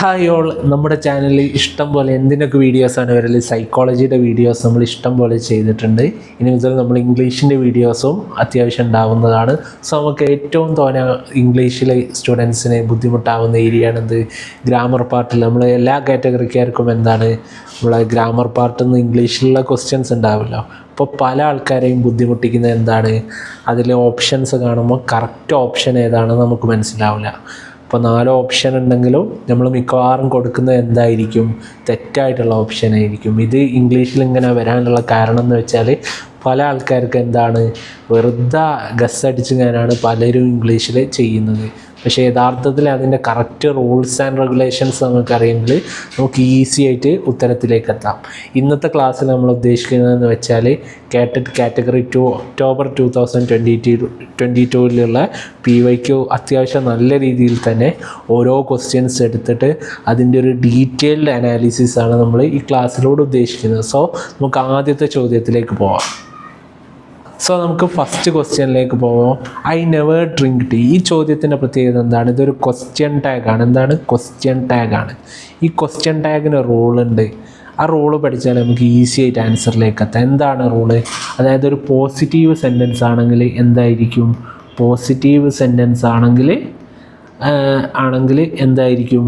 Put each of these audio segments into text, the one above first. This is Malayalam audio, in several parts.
ഹായ് ഓൾ, നമ്മുടെ ചാനലിൽ ഇഷ്ടം പോലെ എന്തിനൊക്കെ വീഡിയോസാണ് വരല്. സൈക്കോളജിയുടെ വീഡിയോസ് നമ്മൾ ഇഷ്ടം പോലെ ചെയ്തിട്ടുണ്ട്. ഇനി മുതൽ നമ്മൾ ഇംഗ്ലീഷിൻ്റെ വീഡിയോസും അത്യാവശ്യം ഉണ്ടാവുന്നതാണ്. സോ നമുക്ക് ഏറ്റവും തോന്നെ ഇംഗ്ലീഷിലെ സ്റ്റുഡൻസിന് ബുദ്ധിമുട്ടാവുന്ന ഏരിയയാണെന്ത്, ഗ്രാമർ പാർട്ടിൽ. നമ്മൾ എല്ലാ കാറ്റഗറിക്കാർക്കും എന്താണ് നമ്മളെ ഗ്രാമർ പാർട്ടിൽ നിന്ന് ഇംഗ്ലീഷിലുള്ള ക്വസ്റ്റ്യൻസ് ഉണ്ടാവുമല്ലോ. അപ്പോൾ പല ആൾക്കാരെയും ബുദ്ധിമുട്ടിക്കുന്നത് എന്താണ്, അതിൽ ഓപ്ഷൻസ് കാണുമ്പോൾ കറക്റ്റ് ഓപ്ഷൻ ഏതാണെന്ന് നമുക്ക് മനസ്സിലാവില്ല. ഇപ്പോൾ 4 ഓപ്ഷൻ ഉണ്ടെങ്കിലും നമ്മൾ മിക്കവാറും കൊടുക്കുന്നത് എന്തായിരിക്കും, തെറ്റായിട്ടുള്ള ഓപ്ഷൻ ആയിരിക്കും. ഇത് ഇംഗ്ലീഷിൽ ഇങ്ങനെ വരാനുള്ള കാരണം എന്ന് വെച്ചാൽ പല ആൾക്കാർക്ക് എന്താണ് വെറുതെ ഗസ് അടിച്ചിങ്ങാനാണ് പലരും ഇംഗ്ലീഷിൽ ചെയ്യുന്നത്. പക്ഷേ യഥാർത്ഥത്തിൽ അതിൻ്റെ കറക്റ്റ് റൂൾസ് ആൻഡ് റെഗുലേഷൻസ് നമുക്കറിയെങ്കിൽ നമുക്ക് ഈസി ആയിട്ട് ഉത്തരത്തിലേക്ക് എത്താം. ഇന്നത്തെ ക്ലാസ്സിൽ നമ്മൾ ഉദ്ദേശിക്കുന്നതെന്ന് വെച്ചാൽ കാറ്റഗറി 2 ഒക്ടോബർ 2022 PYQ അത്യാവശ്യം നല്ല രീതിയിൽ തന്നെ ഓരോ ക്വസ്റ്റ്യൻസ് എടുത്തിട്ട് അതിൻ്റെ ഒരു ഡീറ്റെയിൽഡ് അനാലിസിസാണ് നമ്മൾ ഈ ക്ലാസ്സിലൂടെ ഉദ്ദേശിക്കുന്നത്. സോ നമുക്ക് ആദ്യത്തെ ചോദ്യത്തിലേക്ക് പോവാം. സോ നമുക്ക് ഫസ്റ്റ് ക്വസ്റ്റ്യനിലേക്ക് പോകാം. I never drink tea. ഈ ചോദ്യത്തിൻ്റെ പ്രത്യേകത എന്താണ്? ഇതൊരു ക്വസ്റ്റ്യൻ ടാഗാണ്. എന്താണ്? ക്വസ്റ്റ്യൻ ടാഗാണ്. ഈ ക്വസ്റ്റ്യൻ ടാഗിന് റൂളുണ്ട്. ആ റൂള് പഠിച്ചാൽ നമുക്ക് ഈസി ആയിട്ട് ആൻസറിലേക്ക് എത്താം. എന്താണ് റൂള്? അതായത് ഒരു പോസിറ്റീവ് സെൻറ്റൻസ് ആണെങ്കിൽ എന്തായിരിക്കും, പോസിറ്റീവ് സെൻറ്റൻസ് ആണെങ്കിൽ എന്തായിരിക്കും,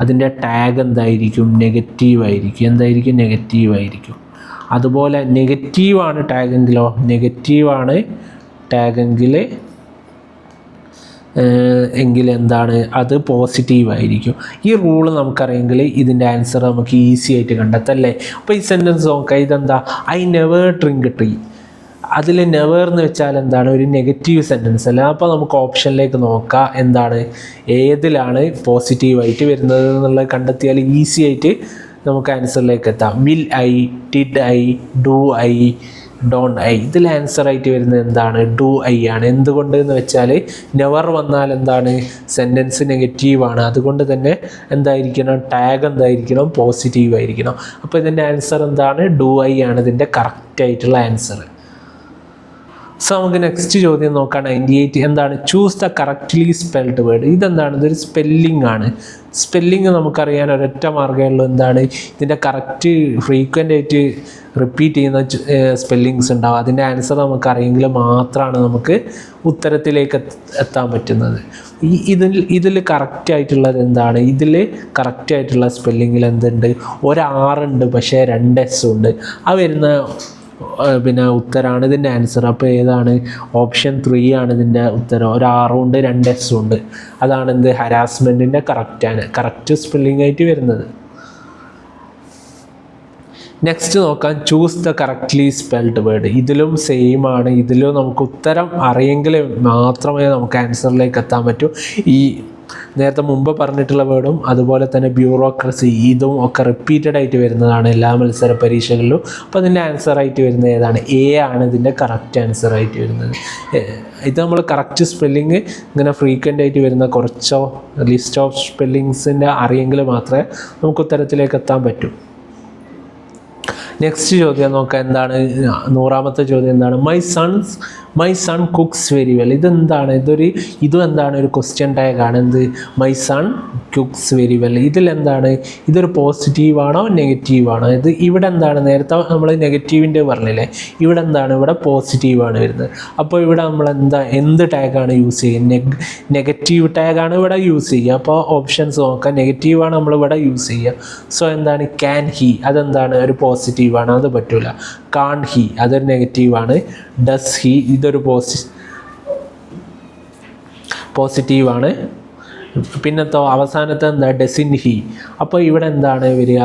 അതിൻ്റെ ടാഗ് എന്തായിരിക്കും, നെഗറ്റീവ് ആയിരിക്കും. എന്തായിരിക്കും? നെഗറ്റീവ് ആയിരിക്കും. അതുപോലെ നെഗറ്റീവാണ് ടാഗെങ്കിലോ, നെഗറ്റീവാണ് ടാഗെങ്കിൽ എന്താണ്, അത് പോസിറ്റീവ് ആയിരിക്കും. ഈ റൂള് നമുക്കറിയെങ്കിൽ ഇതിൻ്റെ ആൻസർ നമുക്ക് ഈസി ആയിട്ട് കണ്ടെത്തല്ലേ. അപ്പോൾ ഈ സെൻറ്റൻസ് നോക്കാം. ഇതെന്താ? I never drink tea. അതിൽ നെവർ എന്ന് വെച്ചാൽ എന്താണ്, ഒരു നെഗറ്റീവ് സെൻറ്റൻസ് അല്ല. അപ്പോൾ നമുക്ക് ഓപ്ഷനിലേക്ക് നോക്കാം, എന്താണ് ഏതിലാണ് പോസിറ്റീവായിട്ട് വരുന്നത് എന്നുള്ളത് കണ്ടെത്തിയാൽ ഈസി ആയിട്ട് നമുക്ക് ആൻസറിലേക്ക് എത്താം. Will I, did I, do I, don't I. ഇതിൽ ആൻസറായിട്ട് വരുന്നത് എന്താണ്? ഡു ഐ ആണ്. എന്തുകൊണ്ട് എന്ന് വെച്ചാൽ നെവർ വന്നാൽ എന്താണ്, സെൻറ്റൻസ് നെഗറ്റീവാണ്. അതുകൊണ്ട് തന്നെ എന്തായിരിക്കണം, ടാഗ് എന്തായിരിക്കണം, പോസിറ്റീവ് ആയിരിക്കണം. അപ്പോൾ ഇതിൻ്റെ ആൻസർ എന്താണ്? ഡു ഐ ആണ് ഇതിൻ്റെ കറക്റ്റായിട്ടുള്ള ആൻസർ. സോ നമുക്ക് നെക്സ്റ്റ് ചോദ്യം നോക്കാം. 98 എന്താണ്? Choose the correctly spelled word. ഇതെന്താണ്? ഇതൊരു സ്പെല്ലിംഗ് ആണ്. സ്പെല്ലിങ് നമുക്കറിയാൻ ഒരൊറ്റ മാർഗ്ഗമുള്ളൂ. എന്താണ്? ഇതിൻ്റെ കറക്റ്റ് ഫ്രീക്വൻ്റ് ആയിട്ട് റിപ്പീറ്റ് ചെയ്യുന്ന സ്പെല്ലിങ്സ് ഉണ്ടാവും. അതിൻ്റെ ആൻസർ നമുക്കറിയെങ്കിൽ മാത്രമാണ് നമുക്ക് ഉത്തരത്തിലേക്ക് എത്താൻ പറ്റുന്നത്. ഇതിൽ കറക്റ്റായിട്ടുള്ളത് എന്താണ്? ഇതിൽ കറക്റ്റായിട്ടുള്ള സ്പെല്ലിങ്ങിൽ എന്തുണ്ട്? ഒരു ഉണ്ട്, പക്ഷേ 2 S ഉണ്ട്. ആ വരുന്ന ഉത്തരമാണ് ഇതിൻ്റെ ആൻസർ. അപ്പോൾ ഏതാണ്? ഓപ്ഷൻ 3 ആണ് ഇതിൻ്റെ ഉത്തരം. ഒരു ഉണ്ട്, 2 S ഉണ്ട്. അതാണ് എന്ത്, ഹരാസ്മെൻറ്റിൻ്റെ കറക്റ്റ് സ്പെല്ലിംഗ് ആയിട്ട് വരുന്നത്. നെക്സ്റ്റ് നോക്കാം. Choose the correctly spelled word. ഇതിലും സെയിം ആണ്. ഇതിലും നമുക്ക് ഉത്തരം അറിയെങ്കിൽ മാത്രമേ നമുക്ക് ആൻസറിലേക്ക് എത്താൻ പറ്റൂ. ഈ നേരത്തെ മുമ്പ് പറഞ്ഞിട്ടുള്ള വേർഡും അതുപോലെ തന്നെ ബ്യൂറോക്രസി, ഇതും ഒക്കെ റിപ്പീറ്റഡ് ആയിട്ട് വരുന്നതാണ് എല്ലാ മത്സര പരീക്ഷകളിലും. അപ്പോൾ അതിൻ്റെ ആൻസറായിട്ട് വരുന്നത് ഏതാണ്? എ ആണ് ഇതിൻ്റെ കറക്റ്റ് ആൻസറായിട്ട് വരുന്നത്. ഇത് നമ്മൾ കറക്റ്റ് സ്പെല്ലിങ് ഇങ്ങനെ ഫ്രീക്വൻ്റ് ആയിട്ട് വരുന്ന കുറച്ചോ ലിസ്റ്റ് ഓഫ് സ്പെല്ലിങ്സിൻ്റെ അറിയെങ്കിൽ മാത്രമേ നമുക്ക് ഉത്തരത്തിലേക്ക് എത്താൻ പറ്റൂ. നെക്സ്റ്റ് ചോദ്യം നോക്കാം. എന്താണ്? 100ാമത്തെ ചോദ്യം എന്താണ്? My son cooks very well. ഇതെന്താണ്? ഇതും എന്താണ്? ഒരു ക്വസ്റ്റ്യൻ ടാഗാണ്. എന്ത്? My son cooks very well. ഇതിലെന്താണ്? ഇതൊരു പോസിറ്റീവാണോ നെഗറ്റീവാണോ? ഇവിടെ എന്താണ്? നേരത്തെ നമ്മൾ നെഗറ്റീവിൻ്റെ പറഞ്ഞില്ലേ, ഇവിടെ എന്താണ്? ഇവിടെ പോസിറ്റീവാണ് വരുന്നത്. അപ്പോൾ ഇവിടെ നമ്മൾ എന്ത് ടാഗാണ് യൂസ് ചെയ്യുക? നെഗറ്റീവ് ടാഗാണ് ഇവിടെ യൂസ് ചെയ്യുക. അപ്പോൾ ഓപ്ഷൻസ് നോക്കാം. നെഗറ്റീവാണ് നമ്മളിവിടെ യൂസ് ചെയ്യുക. സോ എന്താണ്? ക്യാൻ ഹി, അതെന്താണ്? ഒരു പോസിറ്റീവാണ്, അത് പറ്റില്ല. കാൺ ഹി, അതൊരു നെഗറ്റീവാണ്. ഡസ് ഹി, ഇതൊരു പോസിറ്റീവാണ്. പിന്നത്തെ അവസാനത്തെ എന്താ? Doesn't he. അപ്പോൾ ഇവിടെ എന്താണ് വരിക?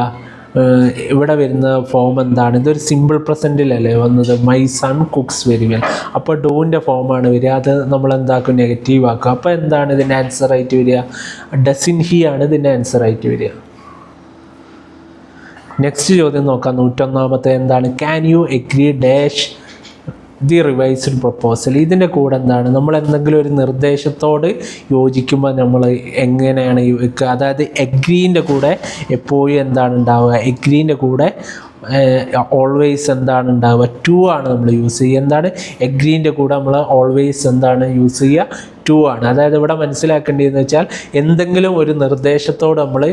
ഇവിടെ വരുന്ന ഫോം എന്താണ്? ഇതൊരു സിമ്പിൾ പ്രസൻറ്റിലല്ലേ വന്നത്, my son cooks very well. അപ്പോൾ ഡൂവിൻ്റെ ഫോമാണ് വരിക. അത് നമ്മൾ എന്താക്കും? നെഗറ്റീവ് ആക്കും. അപ്പോൾ എന്താണ് ഇതിൻ്റെ ആൻസറായിട്ട് വരിക? ഡസിൻ ഹി ആണ് ഇതിൻ്റെ ആൻസറായിട്ട് വരിക. നെക്സ്റ്റ് ചോദ്യം നോക്കാം. 101ാമത്തെ എന്താണ്? Can you agree dash the revised proposal. ഇതിൻ്റെ കൂടെ എന്താണ്? നമ്മൾ എന്തെങ്കിലും ഒരു നിർദ്ദേശത്തോട് യോജിക്കുമ്പോൾ നമ്മൾ എങ്ങനെയാണ് വെക്കുക? അതായത് എഗ്രീൻ്റെ കൂടെ എപ്പോഴും എന്താണ് ഉണ്ടാവുക? എഗ്രീൻ്റെ കൂടെ ഓൾവേസ് എന്താണ് ഉണ്ടാവുക? ടു ആണ് നമ്മൾ യൂസ് ചെയ്യുക. എന്താണ്? എഗ്രീൻ്റെ കൂടെ നമ്മൾ ഓൾവേസ് എന്താണ് യൂസ് ചെയ്യുക? ടു ആണ്. അതായത് ഇവിടെ മനസ്സിലാക്കേണ്ടതെന്ന് വെച്ചാൽ എന്തെങ്കിലും ഒരു നിർദ്ദേശത്തോട് നമ്മൾ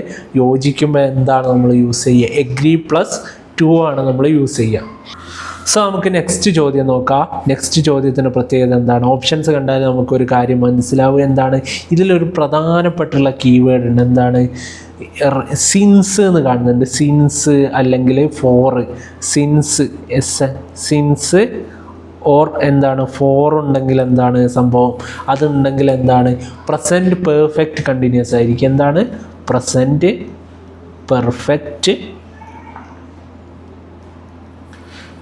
യോജിക്കുമ്പോൾ എന്താണ് നമ്മൾ യൂസ് ചെയ്യുക, എഗ്രി പ്ലസ് ടു ആണ് നമ്മൾ യൂസ് ചെയ്യുക. സോ നമുക്ക് നെക്സ്റ്റ് ചോദ്യം നോക്കാം. നെക്സ്റ്റ് ചോദ്യത്തിൻ്റെ പ്രത്യേകത എന്താണ്? ഓപ്ഷൻസ് കണ്ടാൽ നമുക്കൊരു കാര്യം മനസ്സിലാവും. എന്താണ് ഇതിലൊരു പ്രധാനപ്പെട്ടുള്ള കീവേഡ് ഉണ്ട്. എന്താണ്? സിൻസ് എന്ന് കാണുന്നുണ്ട്. സിൻസ് അല്ലെങ്കിൽ ഫോർ. സിൻസ് ഓർ എന്താണ് ഫോർ ഉണ്ടെങ്കിൽ എന്താണ് സംഭവം? അതുണ്ടെങ്കിൽ എന്താണ്? പ്രസൻറ്റ് പെർഫെക്റ്റ് കണ്ടിന്യൂസ് ആയിരിക്കും. എന്താണ്? പ്രസൻറ്റ് പെർഫെക്റ്റ്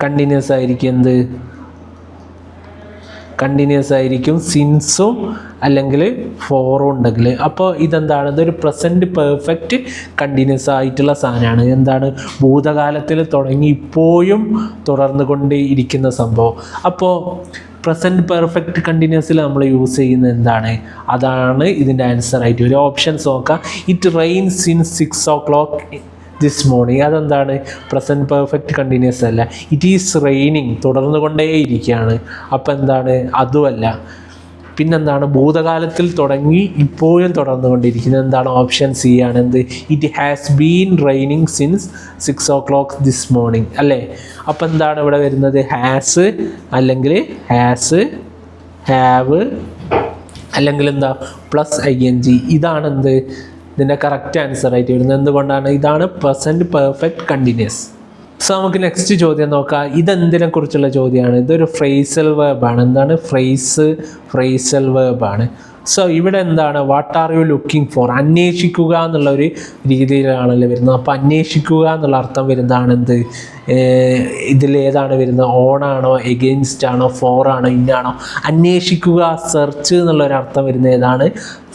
കണ്ടിന്യൂസ് ആയിരിക്കും. എന്ത് കണ്ടിന്യൂസ് ആയിരിക്കും? സിൻസും അല്ലെങ്കിൽ ഫോറും ഉണ്ടെങ്കിൽ. അപ്പോൾ ഇതെന്താണ്? ഇതൊരു പ്രസൻറ്റ് പെർഫെക്റ്റ് കണ്ടിന്യൂസ് ആയിട്ടുള്ള സാധനമാണ്. എന്താണ്? ഭൂതകാലത്തിൽ തുടങ്ങി ഇപ്പോഴും തുടർന്നു കൊണ്ട് ഇരിക്കുന്ന സംഭവം. അപ്പോൾ പ്രസൻറ്റ് പെർഫെക്റ്റ് കണ്ടിന്യൂസിൽ നമ്മൾ യൂസ് ചെയ്യുന്നത് എന്താണ്? അതാണ് ഇതിൻ്റെ ആൻസർ ആയിട്ട് ഒരു ഓപ്ഷൻസ് നോക്കാം. It rains since 6 o'clock this morning. അതെന്താണ്? പ്രസൻറ്റ് പെർഫെക്റ്റ് കണ്ടിന്യൂസ് അല്ല. ഇറ്റ് ഈസ് റെയിനിങ്, തുടർന്നു കൊണ്ടേയിരിക്കുകയാണ്. അപ്പോൾ എന്താണ്? അതുമല്ല. പിന്നെന്താണ്? ഭൂതകാലത്തിൽ തുടങ്ങി ഇപ്പോഴും തുടർന്നുകൊണ്ടിരിക്കുന്നത്. എന്താണ്? ഓപ്ഷൻ സി ആണ്. എന്ത്? It has been raining since 6 o'clock this morning അല്ലേ? അപ്പോൾ എന്താണ് ഇവിടെ വരുന്നത്? ഹാസ് അല്ലെങ്കിൽ ഹാസ്, ഹാവ് അല്ലെങ്കിൽ എന്താ പ്ലസ് ING. ഇതാണ് എന്ത് ഇതിൻ്റെ കറക്റ്റ് ആൻസർ ആയിട്ട് വരുന്നത്. എന്തുകൊണ്ടാണ്? ഇതാണ് പ്രസൻറ്റ് പെർഫെക്റ്റ് കണ്ടിന്യൂസ്. സോ നമുക്ക് നെക്സ്റ്റ് ചോദ്യം നോക്കാം. ഇതെന്തിനെ കുറിച്ചുള്ള ചോദ്യമാണ്? ഇതൊരു ഫ്രേസൽ വേർബാണ്. എന്താണ്? ഫ്രേസൽ വേർബാണ്. സോ ഇവിടെ എന്താണ്? What are you looking for? അന്വേഷിക്കുക എന്നുള്ളൊരു രീതിയിലാണല്ലോ വരുന്നത്. അപ്പോൾ അന്വേഷിക്കുക എന്നുള്ള അർത്ഥം വരുന്നതാണ് എന്ത്? ഇതിലേതാണ് വരുന്നത്? ഓണാണോ, എഗെയിൻസ്റ്റ് ആണോ, ഫോറാണോ, ഇന്നാണോ? അന്വേഷിക്കുക, സെർച്ച് എന്നുള്ളൊരർത്ഥം വരുന്നത് ഏതാണ്?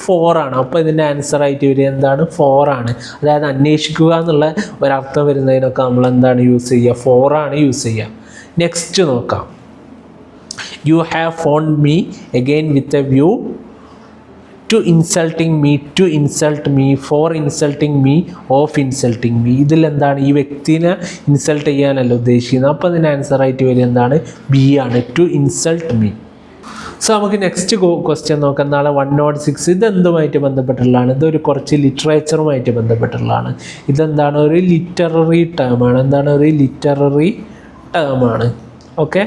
ഫോറാണ്. അപ്പോൾ ഇതിൻ്റെ ആൻസറായിട്ട് വരിക എന്താണ്? ഫോറാണ്. അതായത് അന്വേഷിക്കുക എന്നുള്ള ഒരർത്ഥം വരുന്നതിനൊക്കെ നമ്മൾ എന്താണ് യൂസ് ചെയ്യുക? ഫോറാണ് യൂസ് ചെയ്യുക. നെക്സ്റ്റ് നോക്കാം. You have found me again with a view to insulting me, to insult me, for insulting me, of insulting me. ഇതിലെന്താണ്? ഈ വ്യക്തിനെ ഇൻസൾട്ട് ചെയ്യാനല്ല ഉദ്ദേശിക്കുന്നത്. അപ്പോൾ അതിന് ആൻസറായിട്ട് വരിക എന്താണ്? ബി ആണ്, ടു ഇൻസൾട്ട് മീ. സോ നമുക്ക് നെക്സ്റ്റ് ക്വസ്റ്റ്യൻ നോക്കാം. നാളെ 106. ഇതെന്തുമായിട്ട് ബന്ധപ്പെട്ടുള്ളതാണ്? ഇതൊരു കുറച്ച് ലിറ്ററേച്ചറുമായിട്ട് ബന്ധപ്പെട്ടുള്ളതാണ്. ഇതെന്താണ്? ഒരു ലിറ്റററി ടേമാണ്. എന്താണ്? ഒരു ലിറ്റററി ടേമാണ്. ഓക്കെ.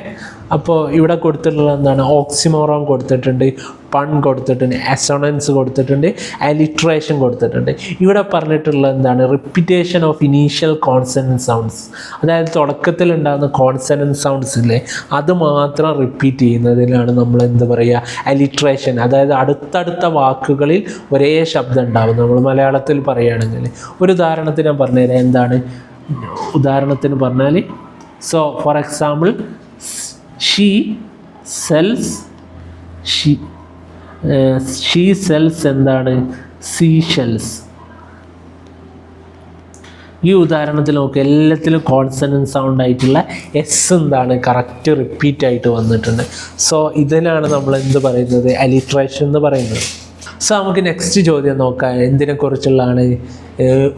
അപ്പോൾ ഇവിടെ കൊടുത്തിട്ടുള്ളത് എന്താണ്? ഓക്സിമോറോൺ കൊടുത്തിട്ടുണ്ട്, പൺ കൊടുത്തിട്ടുണ്ട്, അസോണൻസ് കൊടുത്തിട്ടുണ്ട്, അലിട്രേഷൻ കൊടുത്തിട്ടുണ്ട്. ഇവിടെ പറഞ്ഞിട്ടുള്ളത് എന്താണ്? Repetition of initial consonant sounds. അതായത് തുടക്കത്തിൽ ഉണ്ടാകുന്ന കോൺസണന്റ് സൗണ്ട്സ് ഇല്ലേ, അത് മാത്രം റിപ്പീറ്റ് ചെയ്യുന്നതിനാണ് നമ്മൾ എന്ത് പറയുക? അലിട്രേഷൻ. അതായത് അടുത്തടുത്ത വാക്കുകളിൽ ഒരേ ശബ്ദം ഉണ്ടാവും. നമ്മൾ മലയാളത്തിൽ പറയുകയാണെങ്കിൽ ഒരു ഉദാഹരണത്തിന് ഞാൻ പറഞ്ഞുതരാം. എന്താണ് ഉദാഹരണത്തിന് പറഞ്ഞാൽ? So for example, she sells എന്താണ്? seashells. ഈ ഉദാഹരണത്തിൽ നോക്കുക, എല്ലാത്തിലും കോൺസണന്റ് സൗണ്ട് ആയിട്ടുള്ള എസ് എന്താണ്? കറക്റ്റ് റിപ്പീറ്റ് ആയിട്ട് വന്നിട്ടുണ്ട്. സോ ഇതിനാണ് നമ്മൾ എന്ത് പറയുന്നത്? അലിട്രേഷൻ എന്ന് പറയുന്നത്. സോ നമുക്ക് നെക്സ്റ്റ് ചോദ്യം നോക്കാം. എന്തിനെക്കുറിച്ചുള്ളതാണ്?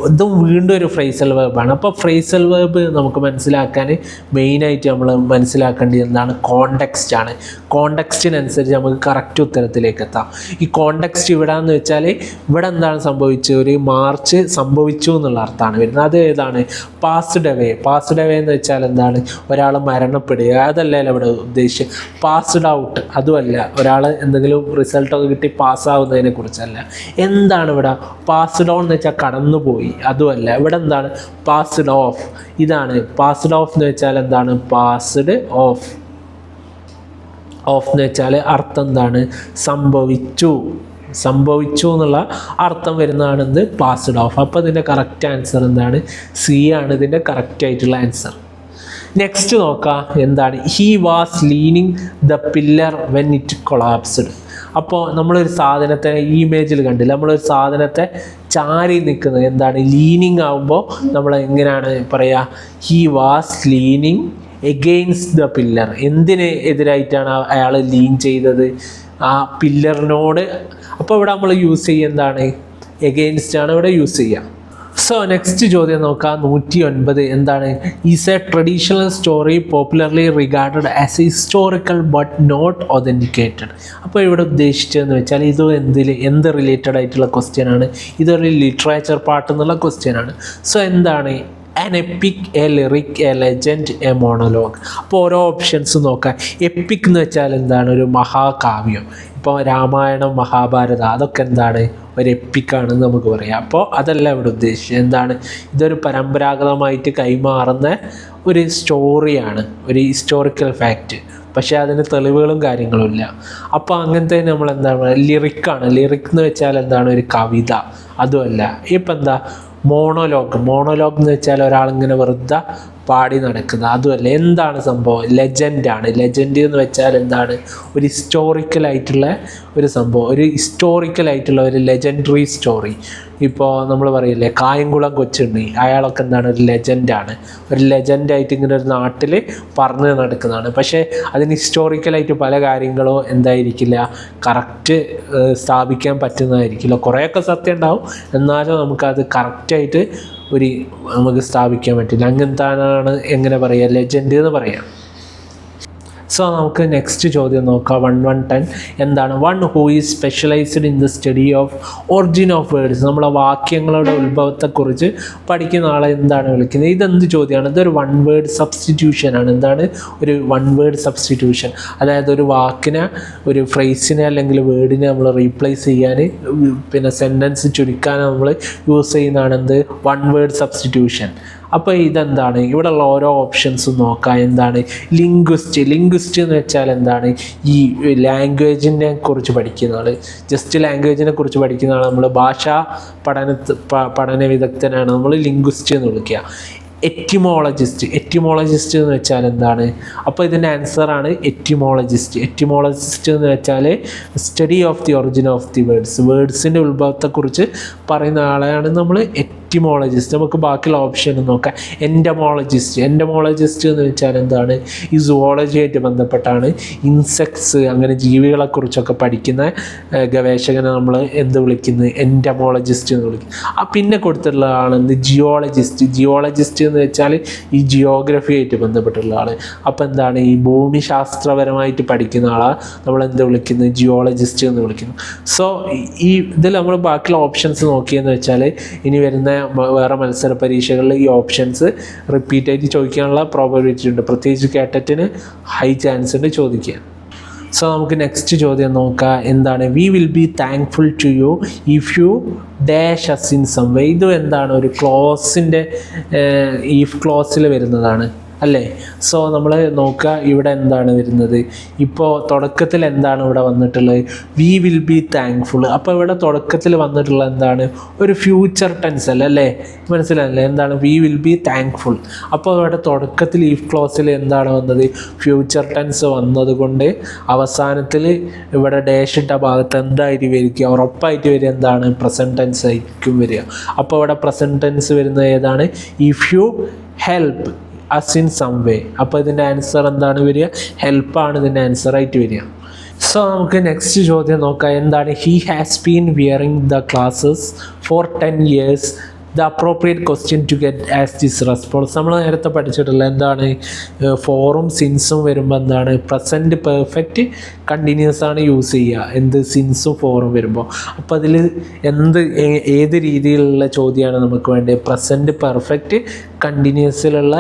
ഇതും വീണ്ടും ഒരു ഫ്രേസൽ വേർബാണ്. അപ്പോൾ ഫ്രേസൽ വേർബ് നമുക്ക് മനസ്സിലാക്കാൻ മെയിനായിട്ട് നമ്മൾ മനസ്സിലാക്കേണ്ടത് എന്താണ്? കോണ്ടെക്സ്റ്റ് ആണ്. കോണ്ടെക്സ്റ്റിനനുസരിച്ച് നമുക്ക് കറക്റ്റ് ഉത്തരത്തിലേക്ക് എത്താം. ഈ കോണ്ടെക്സ്റ്റ് ഇവിടെ എന്ന് വെച്ചാൽ ഇവിടെ എന്താണ് സംഭവിച്ചത്? ഒരു മാർച്ച് സംഭവിച്ചു എന്നുള്ള അർത്ഥമാണ് വരുന്നത്. അത് ഏതാണ്? Passed away. പാസ്ഡ് അവേ എന്ന് വെച്ചാൽ എന്താണ്? ഒരാൾ മരണപ്പെടുക, അതല്ലല്ലോ ഇവിടെ ഉദ്ദേശിച്ചത്. പാസ്ഡ് ഔട്ട് അതുമല്ല. ഒരാൾ എന്തെങ്കിലും റിസൾട്ടൊക്കെ കിട്ടി പാസ്സാവുന്നതിനെ കുറിച്ചല്ല. എന്താണ് ഇവിടെ? പാസ്ഡ് ഓൺ എന്ന് വെച്ചാൽ കടന്നുപോയി, അതുമല്ല. ഇവിടെ എന്താണ്? Passed of. ഇതാണ് പാസ്ഡ് ഓഫ് എന്ന് വെച്ചാൽ എന്താണ്? Passed of. ഓഫ് എന്ന് വെച്ചാൽ അർത്ഥം എന്താണ്? സംഭവിച്ചു. സംഭവിച്ചു എന്നുള്ള അർത്ഥം വരുന്നതാണ് എന്ത്? Passed of. അപ്പോൾ ഇതിൻ്റെ കറക്റ്റ് ആൻസർ എന്താണ്? സി ആണ് ഇതിൻ്റെ കറക്റ്റ് ആയിട്ടുള്ള ആൻസർ. നെക്സ്റ്റ് നോക്കാം. എന്താണ്? He was leaning the pillar when it collapsed. അപ്പോൾ നമ്മളൊരു സാധനത്തെ ഈ ഇമേജിൽ കണ്ടില്ല, നമ്മളൊരു സാധനത്തെ ചാരി നിൽക്കുന്നത് എന്താണ്? ലീനിങ് ആകുമ്പോൾ നമ്മൾ എങ്ങനെയാണ് പറയുക? He was leaning against the pillar. എന്തിന് എതിരായിട്ടാണ് അയാൾ ലീൻ ചെയ്തത്? ആ പില്ലറിനോട്. അപ്പോൾ ഇവിടെ നമ്മൾ യൂസ് ചെയ്യുക എന്താണ്? എഗെയിൻസ്റ്റ് ആണ് ഇവിടെ യൂസ് ചെയ്യുക. സോ നെക്സ്റ്റ് ചോദ്യം നോക്കാം 109 എന്താണ്? Is a traditional story popularly regarded as historical but not authenticated. അപ്പോൾ ഇവിടെ ഉദ്ദേശിച്ചതെന്ന് വെച്ചാൽ ഇത് എന്ത് റിലേറ്റഡ് ആയിട്ടുള്ള ക്വസ്റ്റ്യൻ ആണ്? ഇതൊരു ലിറ്ററേച്ചർ പാർട്ട് എന്നുള്ള ക്വസ്റ്റ്യൻ ആണ്. സോ എന്താണ്? An EPIC, A lyric, A legend, A monologue. അപ്പോൾ ഓരോ ഓപ്ഷൻസ് നോക്കാം. എപ്പിക് എന്ന് വെച്ചാൽ എന്താണ്? ഒരു മഹാകാവ്യം. ഇപ്പോൾ രാമായണം, മഹാഭാരതം അതൊക്കെ എന്താണ്? ഒരു എപ്പിക്കാണെന്ന് നമുക്ക് പറയാം. അപ്പോൾ അതല്ല ഇവിടെ ഉദ്ദേശിച്ചത്. എന്താണ്? ഇതൊരു പരമ്പരാഗതമായിട്ട് കൈമാറുന്ന ഒരു സ്റ്റോറിയാണ്, ഒരു ഹിസ്റ്റോറിക്കൽ ഫാക്റ്റ്. പക്ഷേ അതിന് തെളിവുകളും കാര്യങ്ങളും ഇല്ല. അപ്പോൾ അങ്ങനത്തെ നമ്മൾ എന്താണ്? ലിറിക്കാണ്. ലിറിക് എന്ന് വെച്ചാൽ എന്താണ്? ഒരു കവിത. അതുമല്ല. ഇപ്പം എന്താ? മോണോലോഗ് എന്ന് വെച്ചാൽ ഒരാളിങ്ങനെ വെറുതെ പാടി നടക്കുന്ന. അതുമല്ല. എന്താണ് സംഭവം? ലെജൻഡാണ്. ലെജൻഡ് എന്ന് വെച്ചാൽ എന്താണ്? ഒരു ഹിസ്റ്റോറിക്കലായിട്ടുള്ള ഒരു സംഭവം, ഒരു ഹിസ്റ്റോറിക്കലായിട്ടുള്ള ഒരു ലെജൻഡറി സ്റ്റോറി. ഇപ്പോൾ നമ്മൾ പറയില്ലേ കായംകുളം കൊച്ചുണ്ണി, അയാളൊക്കെ എന്താണ്? ഒരു ലെജൻഡാണ്. ഒരു ലെജൻഡായിട്ട് ഇങ്ങനെ ഒരു നാട്ടിൽ പറഞ്ഞു നടക്കുന്നതാണ്. പക്ഷേ അതിന് ഹിസ്റ്റോറിക്കലായിട്ട് പല കാര്യങ്ങളോ എന്തായിരിക്കില്ല, കറക്റ്റ് സ്ഥാപിക്കാൻ പറ്റുന്നതായിരിക്കില്ല. കുറേയൊക്കെ സത്യം ഉണ്ടാവും, എന്നാലും നമുക്കത് കറക്റ്റായിട്ട് നമുക്ക് സ്ഥാപിക്കാൻ പറ്റില്ല. അങ്ങനത്താണ് എങ്ങനെ പറയുക? ലെജൻഡ് എന്ന് പറയാം. സോ നമുക്ക് നെക്സ്റ്റ് ചോദ്യം നോക്കാം. 110 എന്താണ്? One who is specialised in the study of origin of words. നമ്മളെ വാക്യങ്ങളുടെ ഉത്ഭവത്തെക്കുറിച്ച് പഠിക്കുന്ന ആളെ എന്താണ് വിളിക്കുന്നത്? ഇതെന്ത് ചോദ്യമാണ്? ഇതൊരു വൺ വേർഡ് സബ്സ്റ്റിറ്റ്യൂഷനാണ്. എന്താണ്? ഒരു വൺ വേർഡ് സബ്സ്റ്റിറ്റ്യൂഷൻ. അതായത് ഒരു വാക്കിനെ, ഒരു ഫ്രേസിനെ അല്ലെങ്കിൽ വേർഡിനെ നമ്മൾ റീപ്ലേസ് ചെയ്യാൻ, പിന്നെ സെൻറ്റൻസ് ചുരുക്കാൻ നമ്മൾ യൂസ് ചെയ്യുന്നതാണ് എന്ത്? One word substitution. അപ്പോൾ ഇതെന്താണ്? ഇവിടെയുള്ള ഓരോ ഓപ്ഷൻസും നോക്കാം. എന്താണ്? ലിംഗ്വിസ്റ്റ് എന്ന് വെച്ചാൽ എന്താണ്? ഈ ലാംഗ്വേജിനെ കുറിച്ച് പഠിക്കുന്ന ആൾ, ജസ്റ്റ് ലാംഗ്വേജിനെ കുറിച്ച് പഠിക്കുന്ന ആൾ. നമ്മൾ ഭാഷാ പഠന വിദഗ്ധനാണ് നമ്മൾ ലിംഗ്വിസ്റ്റ് എന്ന് വിളിക്കുക. എറ്റിമോളജിസ്റ്റ് എന്ന് വെച്ചാൽ എന്താണ്? അപ്പോൾ ഇതിൻ്റെ ആൻസറാണ് എറ്റിമോളജിസ്റ്റ് എന്ന് വെച്ചാൽ study of the origin of the വേർഡ്സിൻ്റെ ഉത്ഭവത്തെക്കുറിച്ച് പറയുന്ന ആളെയാണ് നമ്മൾ എറ്റിമോളജിസ്റ്റ്. നമുക്ക് ബാക്കിയുള്ള ഓപ്ഷൻ നോക്കാം. എൻഡമോളജിസ്റ്റ് എന്ന് വെച്ചാൽ എന്താണ്? ഈ സുവോളജിയായിട്ട് ബന്ധപ്പെട്ടാണ്. ഇൻസെക്ട്സ്, അങ്ങനെ ജീവികളെക്കുറിച്ചൊക്കെ പഠിക്കുന്ന ഗവേഷകനെ നമ്മൾ എന്ത് വിളിക്കുന്നത്? എൻഡമോളജിസ്റ്റ് എന്ന് വിളിക്കും. പിന്നെ കൊടുത്തിട്ടുള്ള ആളെന്ത്? ജിയോളജിസ്റ്റ് എന്ന് വെച്ചാൽ ഈ ജിയോഗ്രഫി ആയിട്ട് ബന്ധപ്പെട്ടുള്ള ആൾ. അപ്പോൾ എന്താണ്? ഈ ഭൂമിശാസ്ത്രപരമായിട്ട് പഠിക്കുന്ന ആളെ നമ്മൾ എന്ത് വിളിക്കുന്നത്? ജിയോളജിസ്റ്റ് എന്ന് വിളിക്കുന്നു. സോ ഈ ഇതിൽ നമ്മൾ ബാക്കിയുള്ള ഓപ്ഷൻസ് നോക്കിയെന്ന് വെച്ചാൽ ഇനി വരുന്ന വേറെ മത്സര പരീക്ഷകളിൽ ഈ ഓപ്ഷൻസ് റിപ്പീറ്റ് ആയിട്ട് ചോദിക്കാനുള്ള പ്രോബബിലിറ്റി ഉണ്ട്. പ്രത്യേകിച്ച് കേട്ടറ്റിന് ഹൈ ചാൻസ് ഉണ്ട് ചോദിക്കാൻ. സോ നമുക്ക് നെക്സ്റ്റ് ചോദ്യം നോക്കാം. എന്താണ്? We will be thankful to you if you dash us in some way. ഇത് എന്താണ്? ഒരു ക്ലോസിൻ്റെ ഈഫ് ക്ലോസിൽ വരുന്നതാണ് അല്ലേ? സോ നമ്മൾ നോക്കുക. ഇവിടെ എന്താണ് വരുന്നത്? ഇപ്പോൾ തുടക്കത്തിൽ എന്താണ് ഇവിടെ വന്നിട്ടുള്ളത്? V will be thankful. അപ്പോൾ ഇവിടെ തുടക്കത്തിൽ വന്നിട്ടുള്ള എന്താണ്? ഒരു ഫ്യൂച്ചർ ടെൻസ് അല്ലേ? മനസ്സിലായില്ലേ? എന്താണ്? We will be thankful. അപ്പോൾ ഇവിടെ തുടക്കത്തിൽ ഈഫ് ക്ലോസിൽ എന്താണ് വന്നത്? ഫ്യൂച്ചർ ടെൻസ് വന്നതുകൊണ്ട് അവസാനത്തിൽ ഇവിടെ ഡാഷ് ഇട്ട ഭാഗത്ത് എന്തായിട്ട് വരിക? ഉറപ്പായിട്ട് വരിക എന്താണ്? പ്രസൻറ്റ് ടെൻസ് ആയിരിക്കും വരിക. അപ്പോൾ ഇവിടെ പ്രസൻറ്റ് ടെൻസ് വരുന്നത് ഏതാണ്? If you help us in some way. അപ്പോൾ ഇതിൻ്റെ ആൻസർ എന്താണ് വരിക? ഹെൽപ്പാണ് ഇതിൻ്റെ ആൻസറായിട്ട് വരിക. സോ നമുക്ക് നെക്സ്റ്റ് ചോദ്യം നോക്കാം. എന്താണ്? He has been wearing the classes for 10 years. The appropriate question to get as this response. നമ്മൾ നേരത്തെ പഠിച്ചിട്ടുള്ള എന്താണ്? ഫോറും സിൻസും വരുമ്പോൾ എന്താണ്? പ്രസൻറ്റ് പെർഫെക്റ്റ് കണ്ടിന്യൂസ് ആണ് യൂസ് ചെയ്യുക. എന്ത്? സിൻസും ഫോറും വരുമ്പോൾ. അപ്പോൾ അതിൽ ഏത് രീതിയിലുള്ള ചോദ്യമാണ് നമുക്ക് വേണ്ടത്? പ്രസൻറ്റ് പെർഫെക്റ്റ് കണ്ടിന്യൂസിലുള്ള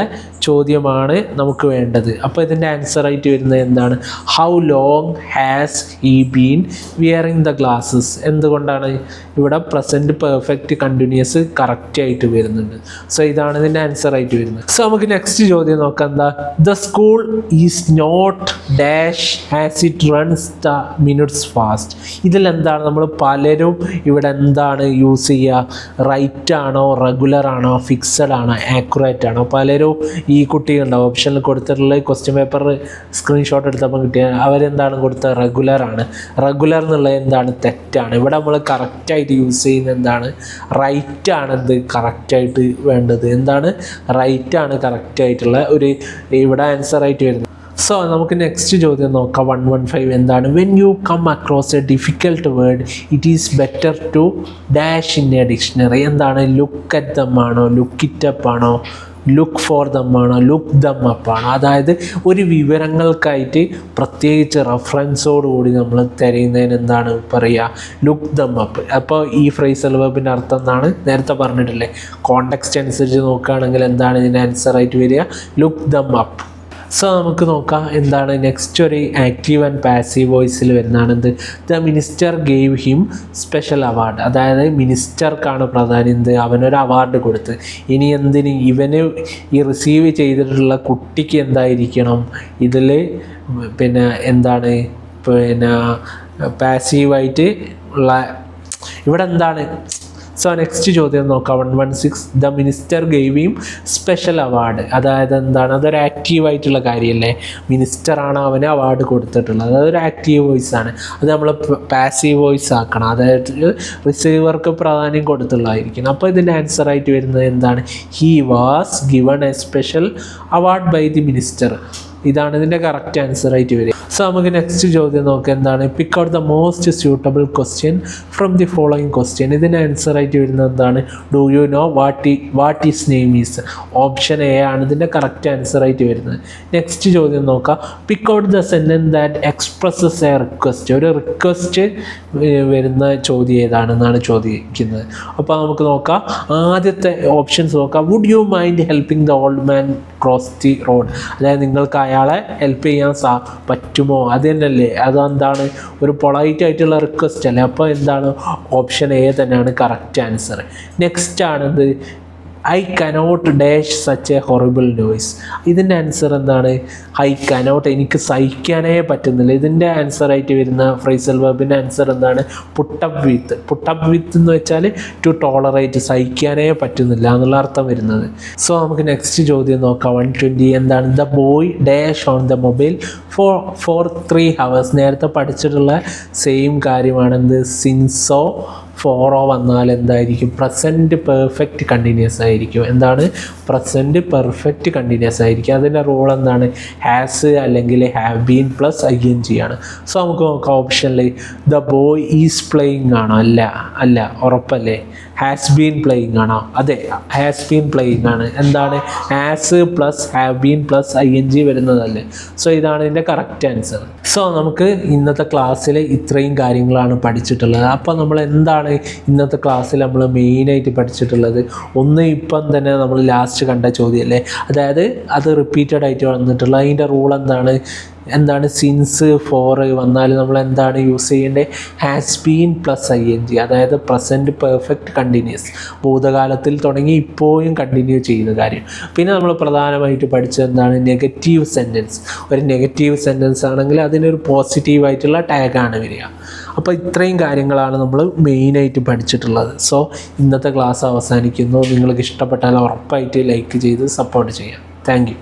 ചോദ്യമാണ് നമുക്ക് വേണ്ടത്. അപ്പോൾ ഇതിൻ്റെ ആൻസറായിട്ട് വരുന്നത് എന്താണ്? How long has he been wearing the glasses. എന്തുകൊണ്ടാണ്? ഇവിടെ പ്രസൻറ്റ് പെർഫെക്റ്റ് കണ്ടിന്യൂസ് കറക്റ്റായിട്ട് വരുന്നുണ്ട്. സോ ഇതാണ് ഇതിൻ്റെ ആൻസറായിട്ട് വരുന്നത്. സോ നമുക്ക് നെക്സ്റ്റ് ചോദ്യം നോക്കാം. എന്താ? The school is not dash as it runs the minutes fast. ഇതിലെന്താണ്? നമ്മൾ പലരും ഇവിടെ എന്താണ് യൂസ് ചെയ്യുക? റൈറ്റ് ആണോ, റെഗുലർ ആണോ, ഫിക്സഡ് ആണോ, ആക്യുറേറ്റ് ആണോ? പലരും ഈ കുട്ടികളുണ്ടാവും ഓപ്ഷനിൽ കൊടുത്തിട്ടുള്ള ക്വസ്റ്റ്യൻ പേപ്പർ സ്ക്രീൻഷോട്ട് എടുത്തപ്പോൾ കിട്ടിയ അവരെന്താണ് കൊടുത്തത്? റെഗുലറാണ്. റെഗുലർ എന്നുള്ളത് എന്താണ്? തെറ്റാണ്. ഇവിടെ നമ്മൾ കറക്റ്റായിട്ട് യൂസ് ചെയ്യുന്നത് എന്താണ്? റൈറ്റാണ്. എന്ത്? കറക്റ്റായിട്ട് വേണ്ടത് എന്താണ്? റൈറ്റാണ് കറക്റ്റായിട്ടുള്ള ഒരു ഇവിടെ ആൻസറായിട്ട് വരുന്നത്. സോ നമുക്ക് നെക്സ്റ്റ് ചോദ്യം നോക്കാം. 115 എന്താണ്? When you come across a difficult word it is better to dash in a dictionary. എന്താണ്? ലുക്ക് അറ്റ് ദം ആണോ, ലുക്ക് ഇറ്റ് അപ്പ് ആണോ, ലുക്ക് ഫോർ ദം ആണോ, ലുക്ക് ദം അപ്പ് ആണോ? അതായത് ഒരു വിവരങ്ങൾക്കായിട്ട് പ്രത്യേകിച്ച് റെഫറൻസോടുകൂടി നമ്മൾ തിരയുന്നതിന് എന്താണ് പറയുക? Look dum up. അപ്പോൾ ഈ ഫ്രേസൽ വെർബിൻ്റെ അർത്ഥം എന്താണ്? നേരത്തെ പറഞ്ഞിട്ടില്ലേ, കോണ്ടെക്സ്റ്റ് അനുസരിച്ച് നോക്കുകയാണെങ്കിൽ എന്താണ് ഇതിൻ്റെ ആൻസറായിട്ട് വരിക? Look dum up. സോ നമുക്ക് നോക്കാം എന്താണ് നെക്സ്റ്റ്. ഒരു ആക്റ്റീവ് ആൻഡ് പാസീവ് വോയിസിൽ വരുന്നതാണ് എന്ത്? The minister gave him special award. അതായത് മിനിസ്റ്റർക്കാണ് പ്രാധാന്യം, എന്ത്? അവനൊരു അവാർഡ് കൊടുത്ത്. ഇനി എന്തിന്? ഇവന് ഈ റിസീവ് ചെയ്തിട്ടുള്ള കുട്ടിക്ക് എന്തായിരിക്കണം ഇതിൽ? പിന്നെ എന്താണ്? പിന്നെ പാസീവായിട്ട് ഉള്ള ഇവിടെ എന്താണ്? സോ നെക്സ്റ്റ് ചോദ്യം നോക്കാം. 116 the minister gave him special award. അതായത് എന്താണ്? അതൊരു ആക്റ്റീവായിട്ടുള്ള കാര്യമല്ലേ? മിനിസ്റ്ററാണ് അവന് അവാർഡ് കൊടുത്തിട്ടുള്ളത്. അതൊരു ആക്റ്റീവ് വോയിസ് ആണ്. അത് നമ്മൾ പാസീവ് വോയിസ് ആക്കണം. അതായത് റിസീവർക്ക് പ്രാധാന്യം കൊടുത്തുള്ളതായിരിക്കണം. അപ്പോൾ ഇതിൻ്റെ ആൻസറായിട്ട് വരുന്നത് എന്താണ്? He was given a special award by the minister. ഇതാണ് ഇതിൻ്റെ കറക്റ്റ് ആൻസറായിട്ട് വരിക. സോ നമുക്ക് നെക്സ്റ്റ് ചോദ്യം നോക്കാം. എന്താണ്? Pick out the most suitable question from the following question. ഇതിൻ്റെ ആൻസറായിട്ട് വരുന്നത് എന്താണ്? Do you know what is name is. Option A ആണ് ഇതിൻ്റെ കറക്റ്റ് ആൻസറായിട്ട് വരുന്നത്. നെക്സ്റ്റ് ചോദ്യം നോക്കാം. Pick out the sentence that expresses a request. ഒരു റിക്വസ്റ്റ് വരുന്ന ചോദ്യം ഏതാണെന്നാണ് ചോദിക്കുന്നത്. അപ്പോൾ നമുക്ക് നോക്കാം. ആദ്യത്തെ ഓപ്ഷൻസ് നോക്കാം. Would you mind helping the old man cross the road. അതായത് നിങ്ങൾക്ക് അയാളെ ഹെൽപ്പ് ചെയ്യാൻ പറ്റുമോ? അത് തന്നെയല്ലേ? അതെന്താണ്? ഒരു പൊളൈറ്റ് ആയിട്ടുള്ള റിക്വസ്റ്റ് അല്ലേ? അപ്പോൾ എന്താണ്? ഓപ്ഷൻ എ തന്നെയാണ് കറക്റ്റ് ആൻസർ. നെക്സ്റ്റ് ആണത് I cannot dash such A horrible noise. ഇതിൻ്റെ ആൻസർ എന്താണ്? ഐ കനോട്ട്, എനിക്ക് സഹിക്കാനേ പറ്റുന്നില്ല. ഇതിൻ്റെ ആൻസറായിട്ട് വരുന്ന ഫ്രേസൽ വെർബിൻ്റെ ആൻസർ എന്താണ്? പുട്ടപ്പ് വിത്ത്. പുട്ടപ്പ് വിത്ത് എന്ന് വെച്ചാൽ ടു ടോളറേറ്റ്, സഹിക്കാനേ പറ്റുന്നില്ല എന്നുള്ള അർത്ഥം വരുന്നത്. സോ നമുക്ക് നെക്സ്റ്റ് ചോദ്യം നോക്കാം. 120 എന്താണ്? The boy dash on the mobile for 3 hours. നേരത്തെ പഠിച്ചിട്ടുള്ള സെയിം കാര്യമാണെന്ത്? സിൻസോ ഫോറോ വന്നാൽ എന്തായിരിക്കും? പ്രസൻറ്റ് പെർഫെക്റ്റ് കണ്ടിന്യൂസ് ആയിരിക്കും. എന്താണ്? പ്രസൻറ്റ് പെർഫെക്റ്റ് കണ്ടിന്യൂസ് ആയിരിക്കും. അതിൻ്റെ റൂൾ എന്താണ്? ഹാസ് അല്ലെങ്കിൽ ഹാവ് ബീൻ പ്ലസ് ING ആണ്. സോ നമുക്ക് നോക്കാം. ഓപ്ഷനിൽ ദ ബോയ് ഈസ് പ്ലേയിങ് ആണോ? അല്ല ഉറപ്പല്ലേ? ഹാസ് ബീൻ പ്ലേയിങ് ആണോ? അതെ, ഹാസ് ബീൻ പ്ലേയിങ് ആണ്. എന്താണ്? Has plus have been plus ING വരുന്നതല്ലേ? സോ ഇതാണ് ഇതിൻ്റെ കറക്റ്റ് ആൻസർ. സോ നമുക്ക് ഇന്നത്തെ ക്ലാസ്സിൽ ഇത്രയും കാര്യങ്ങളാണ് പഠിച്ചിട്ടുള്ളത്. അപ്പോൾ നമ്മൾ എന്താണ് ഇന്നത്തെ ക്ലാസ്സിൽ നമ്മൾ മെയിനായിട്ട് പഠിച്ചിട്ടുള്ളത്? ഒന്ന് ഇപ്പം തന്നെ നമ്മൾ ലാസ്റ്റ് കണ്ട ചോദ്യമല്ലേ, അതായത് അത് റിപ്പീറ്റഡ് ആയിട്ട് വന്നിട്ടുള്ള അതിൻ്റെ റൂൾ എന്താണ്? സിൻസ് ഫോർ വന്നാൽ നമ്മൾ എന്താണ് യൂസ് ചെയ്യേണ്ടത്? ഹാസ് ബീൻ പ്ലസ് ING, അതായത് പ്രസൻറ്റ് പെർഫെക്റ്റ് കണ്ടിന്യൂസ്, ഭൂതകാലത്തിൽ തുടങ്ങി ഇപ്പോഴും കണ്ടിന്യൂ ചെയ്യുന്ന കാര്യം. പിന്നെ നമ്മൾ പ്രധാനമായിട്ട് പഠിച്ചത് എന്താണ്? Negative sentence. ഒരു നെഗറ്റീവ് സെൻറ്റൻസ് ആണെങ്കിൽ അതിനൊരു പോസിറ്റീവായിട്ടുള്ള ടാഗാണ് വരിക. അപ്പോൾ ഇത്രയും കാര്യങ്ങളാണ് നമ്മൾ മെയിനായിട്ട് പഠിച്ചിട്ടുള്ളത്. സോ ഇന്നത്തെ ക്ലാസ് അവസാനിക്കുന്നു. നിങ്ങൾക്ക് ഇഷ്ടപ്പെട്ടാൽ ഉറപ്പായിട്ട് ലൈക്ക് ചെയ്ത് സപ്പോർട്ട് ചെയ്യാം. Thank you.